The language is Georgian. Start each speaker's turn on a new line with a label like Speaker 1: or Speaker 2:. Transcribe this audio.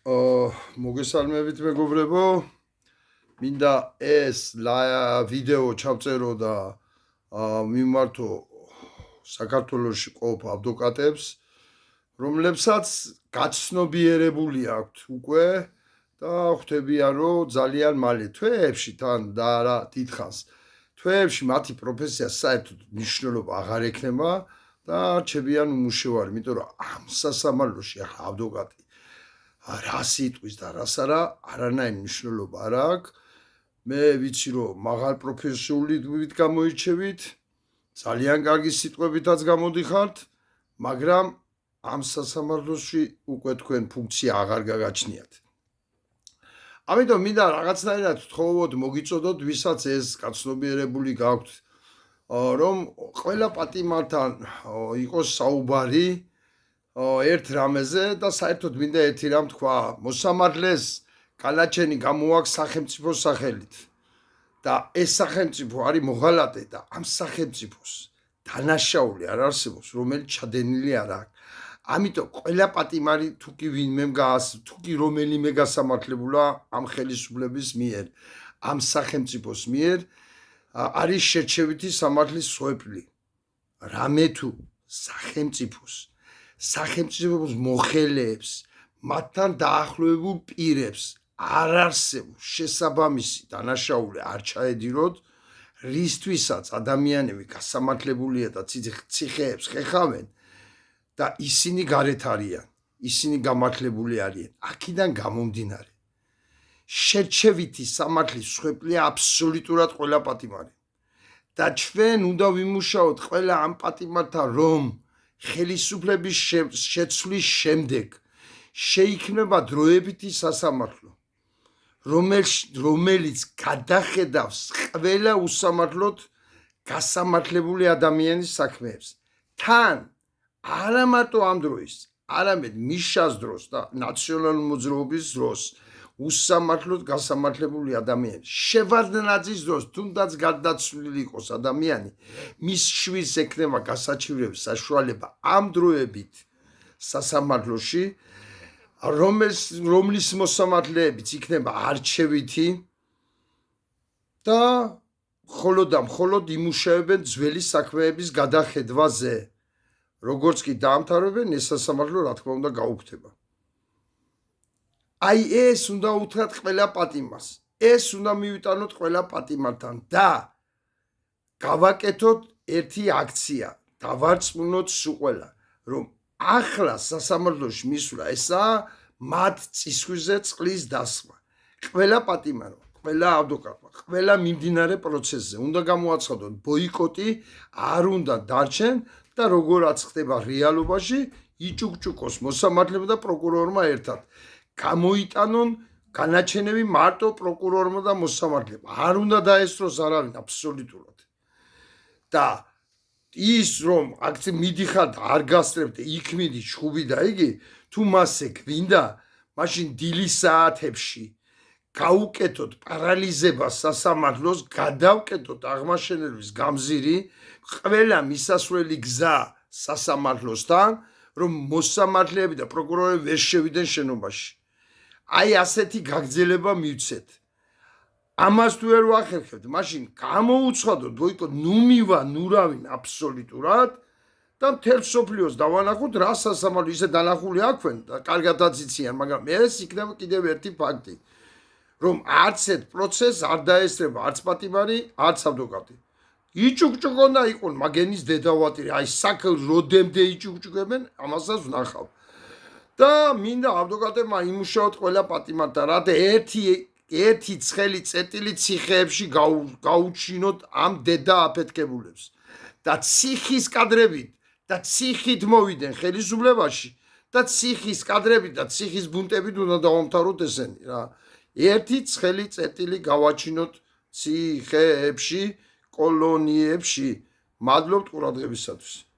Speaker 1: მოგესალმებით მეგობრებო, მინდა ეს ვიდეო ჩავწერო და მიმართო საქართველოში ყოფ ადვოკატებს, რომლებსაც გაცნობიერებული აქვთ უკვე და ხვდებიან, რომ ძალიან მალე თვეებში თან და არა დიდხანს თვეებში მათი პროფესია საერთოდ მნიშვნელობა აღარ ექნება და რჩებიან უმუშევარი, იმიტომ რომ ამ სასამართლოში ახლა ადვოკატი რას იტყვის და რას არა, არანაირი მნიშვნელობა არ აქვს. მე ვიცი რომ მაღალ პროფესიულობით გამოირჩევით, ძალიან კარგი სიტყვებითაც გამოდიხართ, მაგრამ ამ სასამართლოში უკვე თქვენ ფუნქცია აღარ გაგაჩნიათ. ამიტომ მინდა რაღაცნაირად ვთხოვოთ, მოგიწოდოთ, ვისაც ეს გაცნობიერებული გაქვთ, რომ ყველა პატიმართან იყოს საუბარი ერთ რამეზე და საერთოდ მინდა ერთი რამ თქვა, მოსამართლეს განაჩენი გამოაქვს სახელმწიფოს სახელით და ეს სახელმწიფო არის მოღალატე და ამ სახელმწიფოს დანაშაული არ არსებობს, რომელიც ჩადენილი არ აქვს. ამიტომ ყველა პატიმარი თუკი რომელიმე გასამართლებულა ამ ხელისუფლების მიერ, ამ სახელმწიფოს მიერ არის შერჩევითი სამართლის სვეპლი. რამე თუ სახელმწიფოს მოხელეებს, მათთან დაახლოებულ პირებს არ არსებობს შესაბამისი დანაშაული არ ჩაედიროთ, რისთვისაც ადამიანები გასამართლებულია და ციხეებს ხეხავენ და ისინი გარეთ არიან, ისინი გამართლებული არიან. აქედან გამომდინარე, შერჩევითი სამართლის სვეპლია აბსოლუტურად ყველა პატიმარი. და ჩვენ უნდა ვიმუშაოთ ყველა ამ პატიმართან, რომ ხელისუფლების შეცვლის შემდეგ შეიქმნება დროებითი სასამართლო, რომელიც გადახედავს ყველა უსამართლოდ გასამართლებული ადამიანის საქმეებს. თან არა მარტო ამ დროის, არამედ მიშას დროს და ნაციონალური მოძრაობის დროს უსამართლოდ გასამართლებული ადამიანი შევარდნაძის დროს თუნდაც გარდაცვლილი იყოს ადამიანი, მის შვილს ექნება გასაჩივრების საშუალება ამ დროებით სასამართლოში, რომლის მოსამართლეებიც იქნება არჩევითი და მხოლოდ იმუშავებენ ძველი საქმეების გადახედვაზე. როგორც კი დაამთავრებენ, ეს სასამართლო რა თქმა უნდა გაუქმდება. აი ეს უნდა უთხრათ ყველა პატიმარს, ეს უნდა მივიტანოთ ყველა პატიმართან და გავაკეთოთ ერთი აქცია, დავარწმუნოთ სულ ყველა, რომ ახლა სასამართლოში მისვლა ესაა მათ წისქვილზე წყლის დასმა. ყველა პატიმარო, ყველა ადვოკატმა, ყველა მიმდინარე პროცესზე უნდა გამოაცხადოთ ბოიკოტი, არ უნდა დარჩენ და როგორაც ხდება რეალობაში, იჭუკჭუკოს მოსამართლემა და პროკურორმა ერთად. გამოიტანონ განაჩენები მარტო პროკურორმა და მოსამართლემა. არ უნდა დაესწროს არავინ აბსოლუტურად. და ის რომ აქცე მიდიხართ არ გასწრებთ იქ მიდი ჩხუბი და იგი თუ მასე გვინდა, მაშინ დილის საათებში გაუკეთოთ პარალიზება სასამართლოს, გადავკეთოთ აღმაშენებლის გამზირი, ყველა მისასვლელი გზა სასამართლოსთან, რომ მოსამართლეები და პროკურორები ვერ შევიდნენ შენობაში. აი ასეთი გაგრძელება მივცეთ. ამას თუ ვერ ვახერხებთ, მაშინ გამოუცხადოთ ბოიკოტ, ნურავინ აბსოლუტურად და მთელ სოფლიოს დავანახოთ რა სასამართლო ისე დანახული აქვენ და კარგადაც იციან, მაგრამ ეს იქნება კიდევ ერთი ფაქტი, რომ არც ერთ პროცესს არ დაესწრება არც პატიმარი, არც ადვოკატი. იჭუკჭუკონ და იყონ მაგენის დედავატირი, აი საქმე როდემდე იჭუკჭუკებენ, ამასაც ვნახავ. და მინდა ადვოკატებმა იმუშაოთ ყველა პატიმართან, რათა ერთი ცხელი წერტილი ციხეებში გაუჩინოთ ამ დედა აფეთქებულებს და ციხის კადრებით და ციხით მოვიდნენ ხელისუფლებაში და ციხის კადრებით და ციხის ბუნტებით უნდა დავამთავროთ ესენი რა. ერთი ცხელი წერტილი გავაჩინოთ ციხეებში, კოლონიებში. მადლობთ ყურადღებისათვის.